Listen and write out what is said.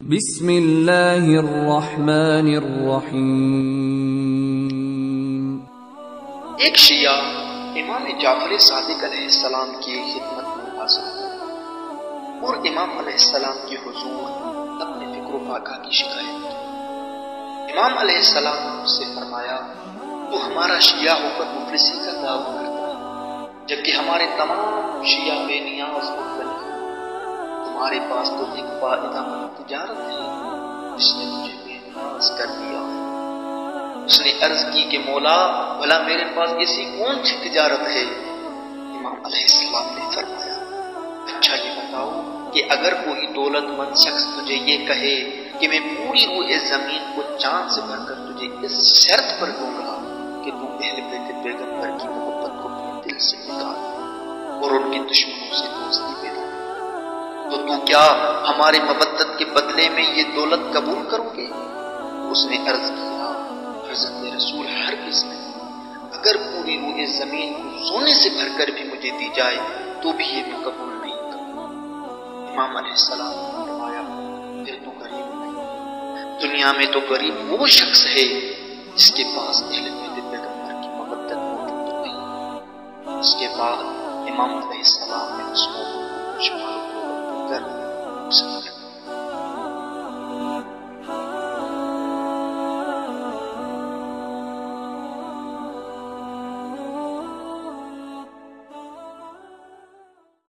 بسم اللہ الرحمن الرحیم۔ ایک شیعہ امام جعفر صادق علیہ السلام کی خدمت میں حاضر اور امام علیہ السلام کی حضور اپنے فکر و فاقہ کی شکایت کی۔ امام علیہ السلام نے اس سے فرمایا، تو ہمارا شیعہ ہو کر مفلسی کا دعویٰ کرتا ہے، جبکہ ہمارے تمام شیعہ بے نیاز مختلف ہیں۔ تمہارے پاس تو ایک فائدہ مند تجارت ہے جس نے مجھے بے نیاز کر دیا ہے۔ اس نے عرض کی کہ مولا، بھلا میرے پاس ایسی کون سی تجارت ہے؟ امام علیہ السلام نے فرمایا، اچھا یہ بتاؤ کہ اگر کوئی دولت مند شخص تجھے یہ کہے کہ میں پوری روئے زمین کو چاند سے بھر کر تجھے اس شرط پر دوں گا کہ تم اہل بیت پیغمبر کی محبت کو اپنے دل سے نکال اور ان کے دشمنوں سے دوستی پیدا کر، تو تو کیا ہمارے مبدت کے بدلے میں یہ دولت قبول کرو گے؟ اس نے عرض کیا، حضرت رسول ہرگز نہیں، اگر پوری روئے زمین کو سونے سے بھر کر بھی مجھے دی جائے تو بھی یہ میں قبول نہیں کروں۔ امام علیہ السلام نے فرمایا، پھر تو غریب نہیں، دنیا میں تو غریب وہ شخص ہے جس کے پاس اہل بیت پیغمبر کی مبدت موجود نہیں۔ اس کے بعد امام علیہ السلام نے اس کو شمال کو کر